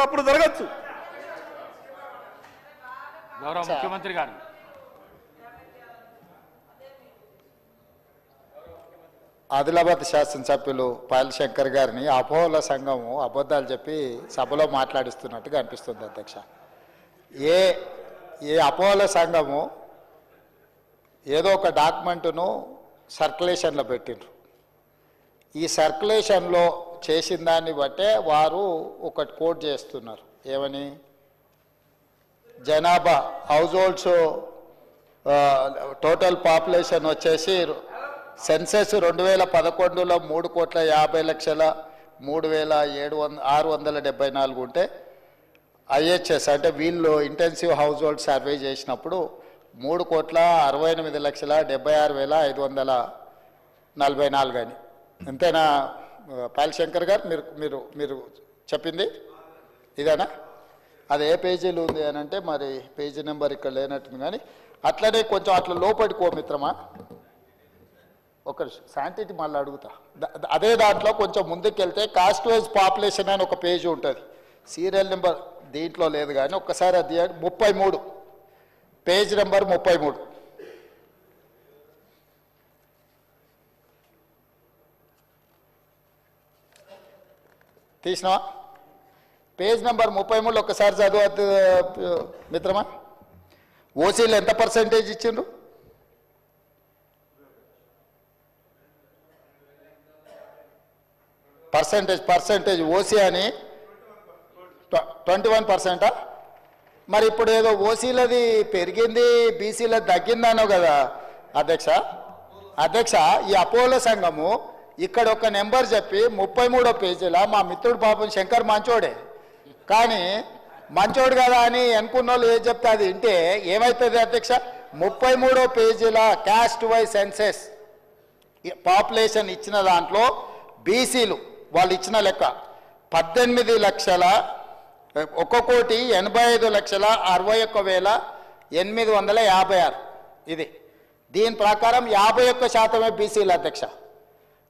అప్పుడు జరగచ్చు. గౌరవ ముఖ్యమంత్రి గారు ఆదిలాబాద్ శాసనసభ్యులు పాయల్ శంకర్ గారిని అపోహల సంఘము అబద్ధాలు చెప్పి సభలో మాట్లాడిస్తున్నట్టుగా అనిపిస్తుంది అధ్యక్ష. ఏ అపోహల సంఘము ఏదో ఒక డాక్యుమెంటును సర్క్యులేషన్లో పెట్టిండ్రు. ఈ సర్క్యులేషన్లో చేసిన దాన్ని బట్టే వారు ఒకటి కోట్ చేస్తున్నారు. ఏమని? జనాభా హౌస్ హోల్డ్స్ టోటల్ పాపులేషన్ వచ్చేసి సెన్సెస్ 2011లో 3,50,03,674 ఉంటే ఐహెచ్ఎస్ అంటే వీళ్ళు ఇంటెన్సివ్ హౌస్ హోల్డ్ సర్వే చేసినప్పుడు 3,68,76,544 అని. అంతేనా పాయల్ శంకర్ గారు? మీరు మీరు చెప్పింది ఇదేనా? అది ఏ పేజీలో ఉంది అని అంటే మరి పేజీ నెంబర్ ఇక్కడ లేనట్టుంది. కానీ అట్లనే కొంచెం అట్లా లోపడికో మిత్రమా, ఒక శాంటిటీ మళ్ళీ అడుగుతా. అదే దాంట్లో కొంచెం ముందుకెళ్తే కాస్ట్ వైజ్ పాపులేషన్ అని ఒక పేజీ ఉంటుంది. సీరియల్ నెంబర్ దీంట్లో లేదు కానీ ఒక్కసారి అది 33 పేజ్ నెంబర్ 33 తీసినావా? పేజ్ నెంబర్ 33 ఒక్కసారి చదువు మిత్రమా. ఓసీలు ఎంత పర్సెంటేజ్ ఇచ్చిండ్రు? పర్సెంటేజ్ ఓసీ అని 21%. మరి ఇప్పుడు ఏదో ఓసీలది పెరిగింది బీసీలది తగ్గిందనో కదా అధ్యక్ష. ఈ అపోలో సంఘము ఇక్కడ ఒక నెంబర్ చెప్పి 33వ పేజీలో మా మిత్రుడు పాపం శంకర్ మంచోడే, కానీ మంచోడు కదా అని అనుకున్న వాళ్ళు ఏం చెప్తే అది వింటే ఏమవుతుంది అధ్యక్ష? 33వ పేజీలో క్యాస్ట్ వైజ్ సెన్సెస్ పాపులేషన్ ఇచ్చిన దాంట్లో బీసీలు వాళ్ళు ఇచ్చిన లెక్క 18,85,61,856. ఇది దీని ప్రకారం 51% బీసీలు అధ్యక్ష.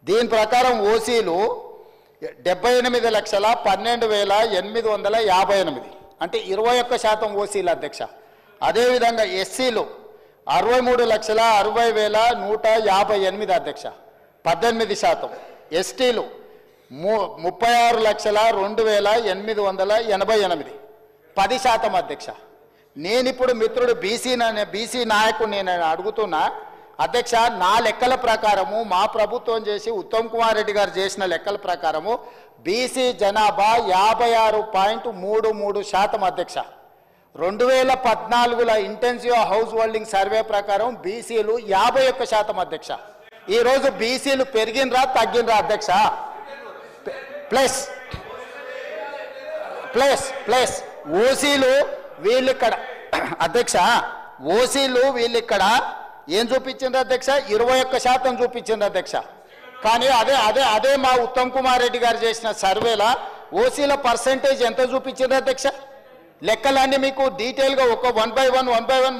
దీని ప్రకారం ఓసీలు 78,12,858 అంటే 21% ఓసీలు అధ్యక్ష. అదేవిధంగా ఎస్సీలు 63,60,158 అధ్యక్ష, 18%. ఎస్టీలు 36,02,888 10% అధ్యక్ష. నేనిప్పుడు మిత్రుడు బీసీ నాయకుడు నేను అడుగుతున్నా అధ్యక్ష, నా లెక్కల ప్రకారము మా ప్రభుత్వం చేసి ఉత్తమ్ కుమార్ రెడ్డి గారు చేసిన లెక్కల ప్రకారము బీసీ జనాభా 56.33% అధ్యక్ష. 2014లో ఇంటెన్సివ్ హౌస్ హోల్డింగ్ సర్వే ప్రకారం బీసీలు 51% అధ్యక్ష. ఈరోజు బీసీలు పెరిగినరా తగ్గినరా అధ్యక్ష? ప్లస్ ఓసీలు వీళ్ళిక్కడ అధ్యక్ష, ఓసీలు వీళ్ళిక్కడ ఏం చూపించిండ్రు అధ్యక్ష? 21% చూపించిండ్రు అధ్యక్ష. కానీ అదే మా ఉత్తమ్ కుమార్ రెడ్డి గారు చేసిన సర్వేలో ఓసీల పర్సెంటేజ్ ఎంత చూపించిండ్రు అధ్యక్ష? లెక్కలన్నీ మీకు డీటెయిల్గా ఒక 1 by 1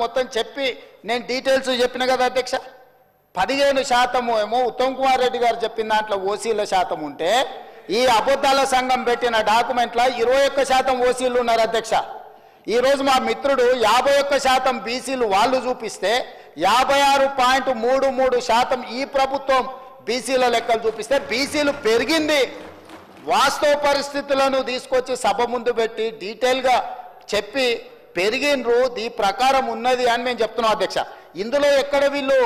మొత్తం చెప్పి నేను డీటెయిల్స్ చెప్పిన కదా అధ్యక్ష. 15% ఏమో ఉత్తమ్ కుమార్ రెడ్డి గారు చెప్పిన దాంట్లో ఓసీల శాతం ఉంటే ఈ అబద్ధాల సంఘం పెట్టిన డాక్యుమెంట్లో 21% ఓసీలు ఉన్నారు అధ్యక్ష. ఈరోజు మా మిత్రుడు 51% బీసీలు వాళ్ళు చూపిస్తే 56.33% ఈ ప్రభుత్వం బీసీల లెక్కలు చూపిస్తే బీసీలు పెరిగింది. వాస్తవ పరిస్థితులను తీసుకొచ్చి సభ ముందు పెట్టి డీటెయిల్గా చెప్పి పెరిగినరు ఈ ప్రకారం ఉన్నది అని మేము చెప్తున్నాం అధ్యక్ష. ఇందులో ఎక్కడ వీళ్ళు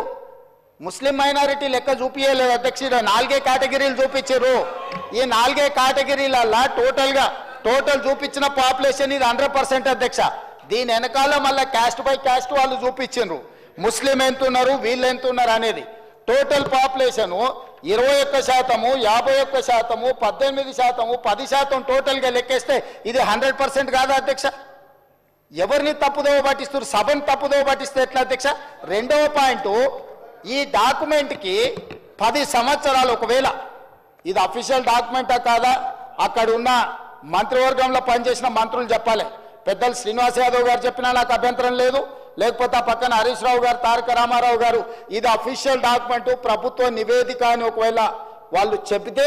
ముస్లిం మైనారిటీ లెక్క చూపించలేదు అధ్యక్ష. 4 కేటగిరీలు చూపించారు. ఈ 4 కేటగిరీలల్లా టోటల్ చూపించిన పాపులేషన్ ఇది 100% అధ్యక్ష. దీని వెనకాల మళ్ళీ క్యాస్ట్ బై క్యాస్ట్ వాళ్ళు చూపించారు. ముస్లిం ఎంత ఉన్నారు, వీళ్ళు ఎంత ఉన్నారు అనేది. టోటల్ పాపులేషన్ 21%, 51%, 18%, 10% టోటల్గా లెక్కేస్తే ఇది 100% కాదా అధ్యక్ష? ఎవరిని తప్పుదోవ పట్టిస్తారు? సభను తప్పుదోవ పట్టిస్తే ఎట్లా అధ్యక్ష? రెండవ పాయింట్, ఈ డాక్యుమెంట్కి 10 సంవత్సరాలు ఒకవేళ ఇది అఫీషియల్ డాక్యుమెంటా కాదా అక్కడ ఉన్న మంత్రివర్గంలో పనిచేసిన మంత్రులు చెప్పాలి. పెద్దలు శ్రీనివాస్ యాదవ్ గారు చెప్పినా నాకు అభ్యంతరం లేదు, లేకపోతే ఆ పక్కన హరీష్ రావు గారు, తారక రామారావు గారు ఇది అఫీషియల్ డాక్యుమెంట్ ప్రభుత్వ నివేదిక అని ఒకవేళ వాళ్ళు చెబితే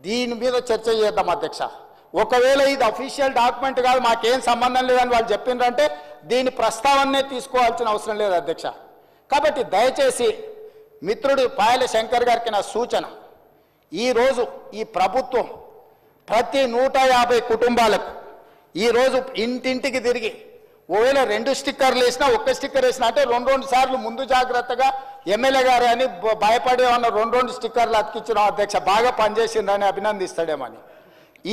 దీని మీద చర్చ చేద్దాం అధ్యక్ష. ఒకవేళ ఇది అఫీషియల్ డాక్యుమెంట్ కాదు, మాకేం సంబంధం లేదని వాళ్ళు చెప్పిండ్రంటే దీని ప్రస్తావనే తీసుకోవాల్సిన అవసరం లేదు అధ్యక్ష. కాబట్టి దయచేసి మిత్రుడు పాయల శంకర్ గారికి నా సూచన, ఈరోజు ఈ ప్రభుత్వం ప్రతి 150 కుటుంబాలకు ఈరోజు ఇంటింటికి తిరిగి ఒకవేళ 2 స్టిక్కర్లు వేసినా 1 స్టిక్కర్ వేసినా అంటే 2 సార్లు ముందు జాగ్రత్తగా ఎమ్మెల్యే గారు అని భయపడేమన్నా 2 స్టిక్కర్లు అతికించినాం అధ్యక్ష, బాగా పనిచేసిందని అభినందిస్తాడేమని.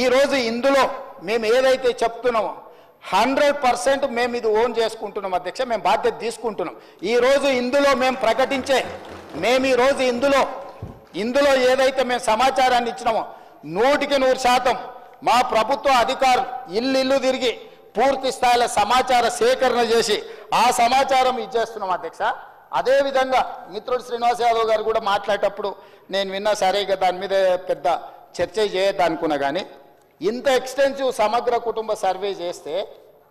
ఈరోజు ఇందులో మేము ఏదైతే చెప్తున్నామో 100% మేము ఇది ఓన్ చేసుకుంటున్నాం అధ్యక్ష, మేము బాధ్యత తీసుకుంటున్నాం. ఈరోజు ఇందులో మేము ప్రకటించే ఈరోజు ఇందులో ఏదైతే మేము సమాచారాన్ని ఇచ్చినామో 100% మా ప్రభుత్వ అధికారులు ఇల్లు తిరిగి పూర్తి స్థాయిలో సమాచార సేకరణ చేసి ఆ సమాచారం ఇచ్చేస్తున్నాం అధ్యక్ష. అదేవిధంగా మిత్రుడు శ్రీనివాస్ యాదవ్ గారు కూడా మాట్లాడేటప్పుడు నేను విన్నా, సరే ఇక దాని మీద పెద్ద చర్చ చేయొద్దు అనుకున్నా, కానీ ఇంత ఎక్స్టెన్సివ్ సమగ్ర కుటుంబ సర్వే చేస్తే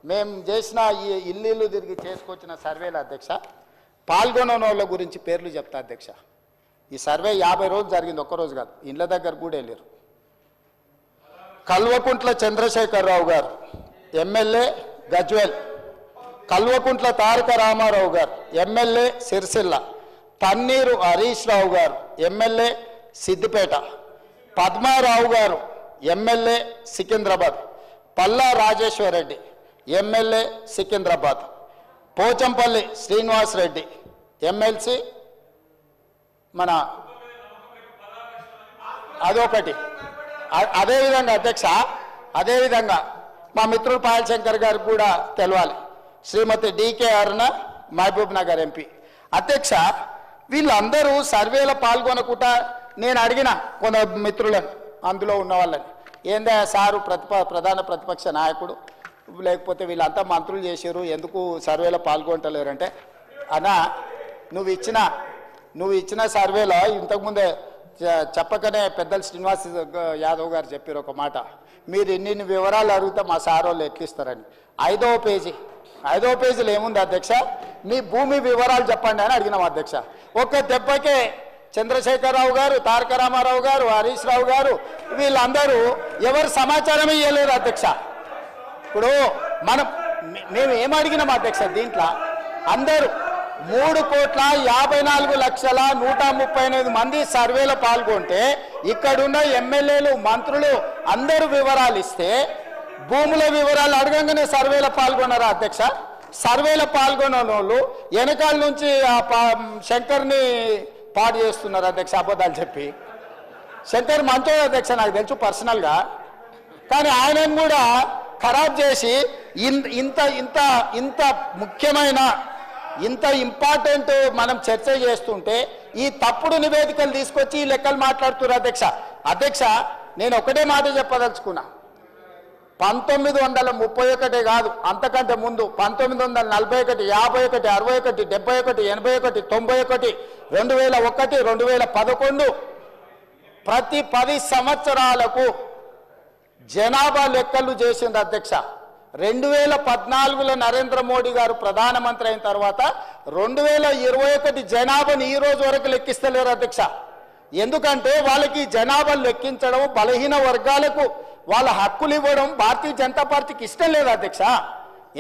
మేము చేసిన ఈ ఇల్లు తిరిగి చేసుకొచ్చిన సర్వేల అధ్యక్ష పాల్గొన్న వాళ్ళ గురించి పేర్లు చెప్తా అధ్యక్ష. ఈ సర్వే 50 రోజులు జరిగింది, ఒక్కరోజు కాదు, ఇండ్ల దగ్గర కూడా వెళ్ళారు. కల్వకుంట్ల చంద్రశేఖరరావు గారు ఎమ్మెల్యే గజ్వేల్, కల్వకుంట్ల తారక రామారావు గారు ఎమ్మెల్యే సిరిసిల్ల, పన్నీరు హరీష్ రావు గారు ఎమ్మెల్యే సిద్దిపేట, పద్మారావు గారు MLA Secunderabad, Palla Rajeshwar Reddy MLA Secunderabad, Pochampalli Srinivas Reddy MLC మన అదొకటి. అదేవిధంగా అధ్యక్ష, అదేవిధంగా మా మిత్రుడు పాయల్ శంకర్ గారికి కూడా తెలవాలి, శ్రీమతి డికే అరుణ మహబూబ్ నగర్ ఎంపీ. అధ్యక్ష, వీళ్ళందరూ సర్వేలో పాల్గొనకుండా నేను అడిగిన కొంత మిత్రులను అందులో ఉన్న వాళ్ళని, ఏందా సారు ప్రధాన ప్రతిపక్ష నాయకుడు లేకపోతే వీళ్ళంతా మంత్రులు చేశారు, ఎందుకు సర్వేలో పాల్గొంటలేరంటే, అన్నా నువ్వు ఇచ్చిన సర్వేలో ఇంతకుముందే చెప్పకనే పెద్దలు శ్రీనివాస్ యాదవ్ గారు చెప్పారు ఒక మాట, మీరు ఇన్ని వివరాలు అడిగితే మా సార్ వాళ్ళు ఎట్లిస్తారని. 5వ పేజీలో ఏముంది అధ్యక్ష, మీ భూమి వివరాలు చెప్పండి అని అడిగినాం అధ్యక్ష. ఒక్క దెబ్బకే చంద్రశేఖరరావు గారు, తారక రామారావు గారు, హరీష్ రావు గారు వీళ్ళందరూ ఎవరు సమాచారం ఇవ్వలేరు అధ్యక్ష. ఇప్పుడు మేము ఏమడిగినాం అధ్యక్ష, దీంట్లో అందరూ 3,54,138 మంది సర్వేలో పాల్గొంటే ఇక్కడున్న ఎమ్మెల్యేలు మంత్రులు అందరూ వివరాలు ఇస్తే భూముల వివరాలు అడగంగానే సర్వేలో పాల్గొన్నారా అధ్యక్ష? సర్వేలో పాల్గొన్న వాళ్ళు వెనకాల నుంచి శంకర్ని పాడు చేస్తున్నారు అధ్యక్ష, అబద్ధాలు చెప్పి. శంకర్ మంచోడు అధ్యక్ష, నాకు తెలుసు పర్సనల్గా, కానీ ఆయనను కూడా ఖరాబ్ చేసి ఇంత ముఖ్యమైన ఇంత ఇంపార్టెంట్ మనం చర్చ చేస్తుంటే ఈ తప్పుడు నివేదికలు తీసుకొచ్చి ఈ లెక్కలు మాట్లాడుతున్నారు అధ్యక్ష. నేను ఒకటే మాట చెప్పదలుచుకున్నా, 1931 కాదు అంతకంటే ముందు 1941, 51, 61, 71, 81, 91, 2001, 2011 ప్రతి 10 సంవత్సరాలకు జనాభా లెక్కలు చేసింది అధ్యక్ష. 2014లో నరేంద్ర మోడీ గారు ప్రధానమంత్రి అయిన తర్వాత 2021 జనాభాని ఈ రోజు వరకు లెక్కిస్తలేరు అధ్యక్ష. ఎందుకంటే వాళ్ళకి జనాభా లెక్కించడం, బలహీన వర్గాలకు వాళ్ళ హక్కులు ఇవ్వడం భారతీయ జనతా పార్టీకి ఇష్టం లేదు అధ్యక్ష.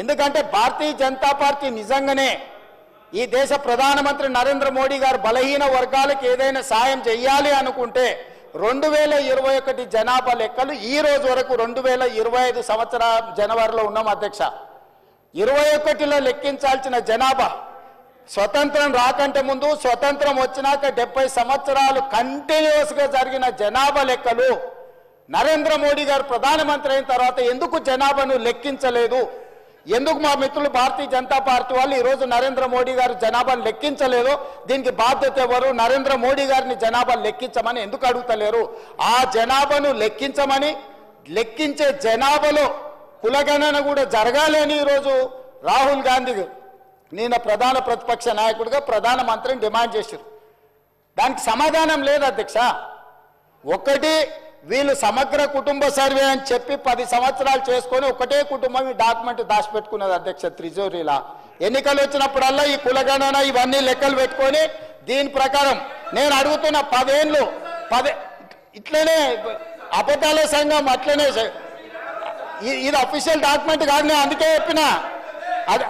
ఎందుకంటే భారతీయ జనతా పార్టీ నిజంగానే ఈ దేశ ప్రధానమంత్రి నరేంద్ర మోడీ గారు బలహీన వర్గాలకు ఏదైనా సాయం చేయాలి అనుకుంటే 2021 జనాభా లెక్కలు ఈ రోజు వరకు 2025 సంవత్సరం జనవరిలో ఉన్నాం అధ్యక్ష. 21లో లెక్కించాల్సిన జనాభా స్వతంత్రం రాకంటే ముందు, స్వతంత్రం వచ్చినాక 70 సంవత్సరాలు కంటిన్యూస్గా జరిగిన జనాభా లెక్కలు నరేంద్ర మోడీ గారు ప్రధానమంత్రి అయిన తర్వాత ఎందుకు జనాభాను లెక్కించలేదు? ఎందుకు మా మిత్రులు భారతీయ జనతా పార్టీ వాళ్ళు ఈరోజు నరేంద్ర మోడీ గారు జనాభాను లెక్కించలేదు? దీనికి బాధ్యత ఎవరు? నరేంద్ర మోడీ గారిని జనాభాను లెక్కించమని ఎందుకు అడుగుతలేరు? ఆ జనాభాను లెక్కించమని, లెక్కించే జనాభాలో కులగణన కూడా జరగాలి అని ఈరోజు రాహుల్ గాంధీ నిన్న ప్రధాన ప్రతిపక్ష నాయకుడిగా ప్రధానమంత్రిని డిమాండ్ చేశారు. దానికి సమాధానం లేదు అధ్యక్ష. ఒకటి, వీళ్ళు సమగ్ర కుటుంబ సర్వే అని చెప్పి 10 సంవత్సరాలు చేసుకొని ఒకటే కుటుంబం ఈ డాక్యుమెంట్ దాచిపెట్టుకున్నది అధ్యక్ష త్రిజోరీలా. ఎన్నికలు వచ్చినప్పుడల్లా ఈ కులగణన ఇవన్నీ లెక్కలు పెట్టుకొని దీని ప్రకారం నేను అడుగుతున్న 10 ఏళ్ళు ఇట్లనే అబద్ధాల సంఘం అట్లనే ఇది అఫీషియల్ డాక్యుమెంట్ కాదు, నేను అందుకే చెప్పిన,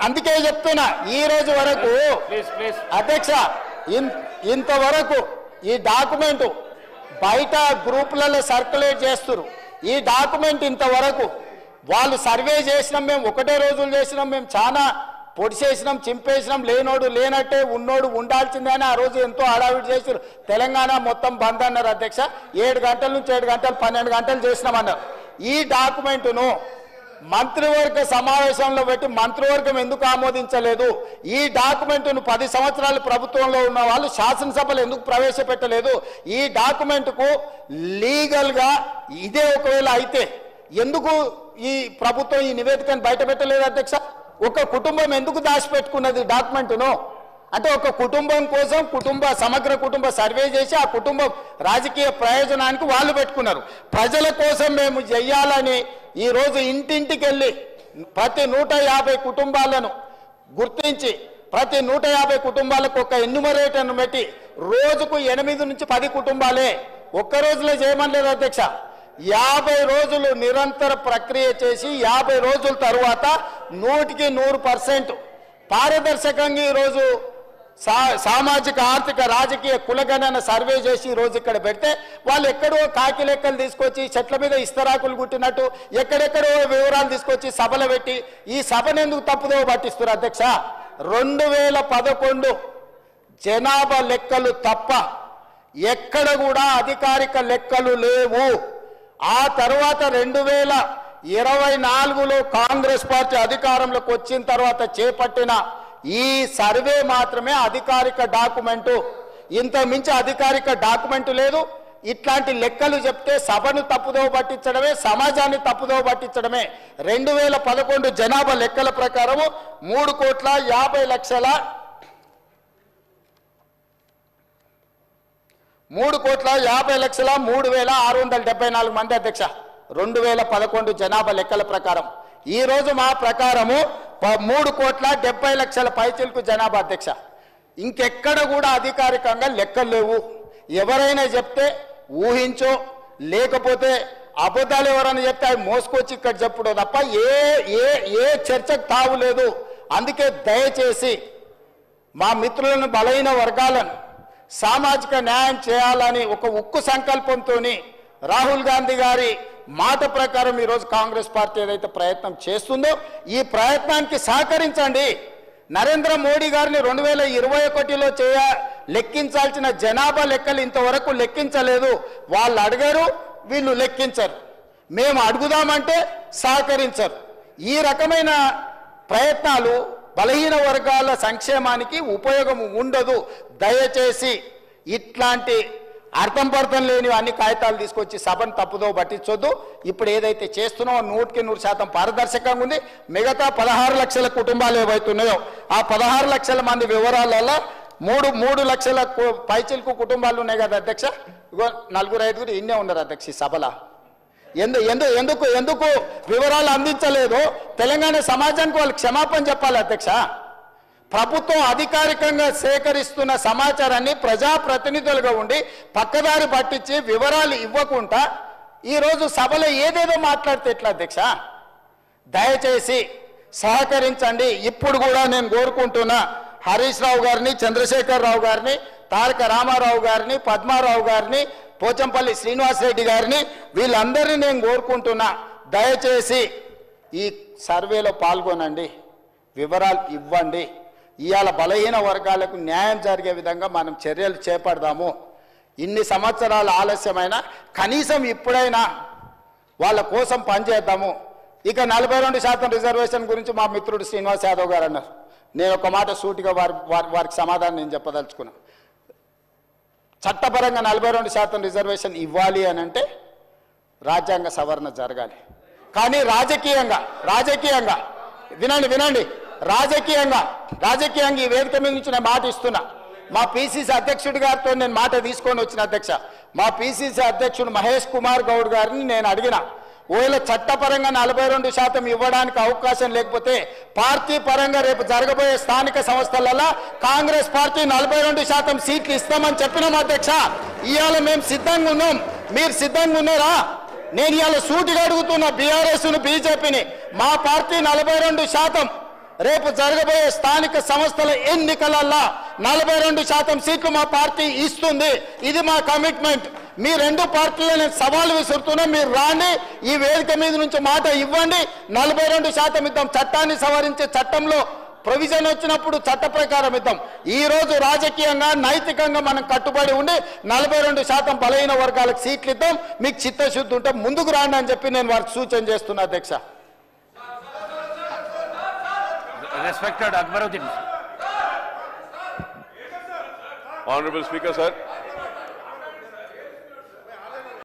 అందుకే చెప్తున్నా. ఈ రోజు వరకు అధ్యక్ష ఇంతవరకు ఈ డాక్యుమెంట్ బయట గ్రూపులలో సర్క్యులేట్ చేస్తున్నారు. ఈ డాక్యుమెంట్ ఇంతవరకు వాళ్ళు సర్వే చేసినాం, మేము ఒకటే రోజులు చేసినాం, మేము చాలా పొడిచేసినాం, చింపేసినాం, లేనోడు లేనట్టే ఉన్నోడు ఉండాల్సిందే అని ఆ రోజు ఎంతో హడావిడి చేశారు. తెలంగాణ మొత్తం బంద్ అన్నారు అధ్యక్ష. 7 గంటల నుంచి 7 గంటలు 12 గంటలు చేసినామన్నారు. ఈ డాక్యుమెంటును మంత్రివర్గ సమావేశంలో పెట్టి మంత్రివర్గం ఎందుకు ఆమోదించలేదు? ఈ డాక్యుమెంటును 10 సంవత్సరాలు ప్రభుత్వంలో ఉన్న వాళ్ళు శాసనసభలో ఎందుకు ప్రవేశపెట్టలేదు? ఈ డాక్యుమెంట్కు లీగల్గా ఇదే ఒకవేళ అయితే ఎందుకు ఈ ప్రభుత్వం ఈ నివేదికను బయట పెట్టలేదు అధ్యక్ష? ఒక కుటుంబం ఎందుకు దాచిపెట్టుకున్నది డాక్యుమెంట్ను? అంటే ఒక కుటుంబం కోసం సమగ్ర కుటుంబ సర్వే చేసి ఆ కుటుంబం రాజకీయ ప్రయోజనానికి వాళ్ళు పెట్టుకున్నారు. ప్రజల కోసం మేము చెయ్యాలని ఈరోజు ఇంటింటికి వెళ్ళి ప్రతి 150 కుటుంబాలను గుర్తించి ప్రతి 150 కుటుంబాలకు ఒక ఎన్యూమరేటర్ను పెట్టి రోజుకు 8 నుంచి 10 కుటుంబాలే ఒక్క రోజులో చేయమనలేదు అధ్యక్ష. 50 రోజులు నిరంతర ప్రక్రియ చేసి 50 రోజుల తరువాత 100% పారదర్శకంగా ఈరోజు సామాజిక ఆర్థిక రాజకీయ కులగణన సర్వే చేసి ఈరోజు ఇక్కడ పెడితే వాళ్ళు ఎక్కడో కాకి లెక్కలు తీసుకొచ్చి చెట్ల మీద ఇస్తరాకులు కుట్టినట్టు ఎక్కడెక్కడో వివరాలు తీసుకొచ్చి సభలు పెట్టి ఈ సభను ఎందుకు తప్పుదో పట్టిస్తారు అధ్యక్ష? 2011 జనాభా లెక్కలు తప్ప ఎక్కడ కూడా అధికారిక లెక్కలు లేవు. ఆ తర్వాత 2024లో కాంగ్రెస్ పార్టీ అధికారంలోకి వచ్చిన తర్వాత చేపట్టిన ఈ సర్వే మాత్రమే అధికారిక డాక్యుమెంటు. ఇంత మించి అధికారిక డాక్యుమెంటు లేదు. ఇట్లాంటి లెక్కలు చెప్తే సభను తప్పుదోవ పట్టించడమే, సమాజాన్ని తప్పుదోవ పట్టించడమే. 2011 జనాభా లెక్కల ప్రకారము 3,50,03,674 మంది అధ్యక్ష 2011 జనాభా లెక్కల ప్రకారం. ఈ రోజు మా ప్రకారము 3,70,00,000 పైచిలకు జనాభా అధ్యక్ష. ఇంకెక్కడ కూడా అధికారికంగా లెక్కలు లేవు. ఎవరైనా చెప్తే ఊహించో లేకపోతే అబద్ధాలు ఎవరైనా చెప్తే అవి మోసుకొచ్చి ఇక్కడ చెప్పడం తప్ప ఏ చర్చకు తావు లేదు. అందుకే దయచేసి మా మిత్రులను బలహీన వర్గాలను సామాజిక న్యాయం చేయాలని ఒక ఉక్కు సంకల్పంతో రాహుల్ గాంధీ గారి మాట ప్రకారం ఈరోజు కాంగ్రెస్ పార్టీ ఏదైతే ప్రయత్నం చేస్తుందో ఈ ప్రయత్నానికి సహకరించండి. నరేంద్ర మోడీ గారిని 2021లో లెక్కించాల్సిన జనాభా లెక్కలు ఇంతవరకు లెక్కించలేదు. వాళ్ళు అడిగారు, వీళ్ళు లెక్కించరు. మేము అడుగుదామంటే సహకరించరు. ఈ రకమైన ప్రయత్నాలు బలహీన వర్గాల సంక్షేమానికి ఉపయోగం ఉండదు. దయచేసి ఇట్లాంటి అర్థం పర్థం లేని అన్ని కాగితాలు తీసుకొచ్చి సభను తప్పుదో పట్టించొద్దు. ఇప్పుడు ఏదైతే చేస్తున్నామో 100% పారదర్శకంగా ఉంది. మిగతా 16 లక్షల కుటుంబాలు ఏవైతున్నాయో ఆ 16 లక్షల మంది వివరాలలో 3 లక్షల పైచిలకు కుటుంబాలు ఉన్నాయి కదా అధ్యక్ష. ఇగో 4-5 ఇన్నే ఉన్నారు అధ్యక్ష ఈ సభలో. ఎందుకు వివరాలు అందించలేదు? తెలంగాణ సమాజానికి వాళ్ళు క్షమాపణ చెప్పాలి అధ్యక్ష. ప్రభుత్వం అధికారికంగా సేకరిస్తున్న సమాచారాన్ని ప్రజాప్రతినిధులుగా ఉండి పక్కదారి పట్టించి వివరాలు ఇవ్వకుండా ఈరోజు సభలో ఏదేదో మాట్లాడితే ఎట్లా అధ్యక్ష? దయచేసి సహకరించండి. ఇప్పుడు కూడా నేను కోరుకుంటున్నా హరీష్ రావు గారిని, చంద్రశేఖర్ రావు గారిని, తారక రామారావు గారిని, పద్మారావు గారిని, పోచంపల్లి శ్రీనివాసరెడ్డి గారిని, వీళ్ళందరినీ నేను కోరుకుంటున్నా దయచేసి ఈ సర్వేలో పాల్గొనండి, వివరాలు ఇవ్వండి. ఇవాళ బలహీన వర్గాలకు న్యాయం జరిగే విధంగా మనం చర్యలు చేపడదాము. ఇన్ని సంవత్సరాల ఆలస్యమైనా కనీసం ఇప్పుడైనా వాళ్ళ కోసం పనిచేద్దాము. ఇక 42% రిజర్వేషన్ గురించి మా మిత్రుడు శ్రీనివాస్ యాదవ్ గారు అన్నారు. నేను ఒక మాట సూటిగా వారికి సమాధానం నేను చెప్పదలుచుకున్నా. చట్టపరంగా 42% రిజర్వేషన్ ఇవ్వాలి అని అంటే రాజ్యాంగ సవరణ జరగాలి. కానీ రాజకీయంగా వినండి రాజకీయంగా ఈ వేదిక మీద నుంచి నేను మాట ఇస్తున్నా. మా పిసిసి అధ్యక్షుడి గారితో నేను మాట తీసుకొని వచ్చిన అధ్యక్ష. మా పిసిసి అధ్యక్షుడు మహేష్ కుమార్ గౌడ్ గారిని నేను అడిగిన, ఒకవేళ చట్టపరంగా 42% ఇవ్వడానికి అవకాశం లేకపోతే పార్టీ పరంగా రేపు జరగబోయే స్థానిక సంస్థలలో కాంగ్రెస్ పార్టీ 42% సీట్లు ఇస్తామని చెప్పినాం అధ్యక్ష. ఇవాళ మేము సిద్ధంగా ఉన్నాం. మీరు సిద్ధంగా ఉన్నారా? నేను ఇవాళ సూటిగా అడుగుతున్న బీఆర్ఎస్ను బీజేపీని, మా పార్టీ 42%, రేపు జరగబోయే స్థానిక సంస్థల ఎన్నికలల్లా 42% సీట్లు మా పార్టీ ఇస్తుంది. ఇది మా కమిట్మెంట్. మీ రెండు పార్టీలను సవాలు విసురుతున్నా, మీరు రాండి, ఈ వేదిక మీద నుంచి మాట ఇవ్వండి, 42% ఇద్దాం. చట్టాన్ని సవరించే చట్టంలో ప్రొవిజన్ వచ్చినప్పుడు చట్ట ప్రకారం ఇద్దాం. ఈ రోజు రాజకీయంగా నైతికంగా మనం కట్టుబడి ఉండి 42% బలహీన వర్గాలకు సీట్లు ఇద్దాం. మీకు చిత్తశుద్ధి ఉంటే ముందుకు రాండి అని చెప్పి నేను వారికి సూచన చేస్తున్నా అధ్యక్ష. Respected Akbaruddin. Honorable Speaker, sir.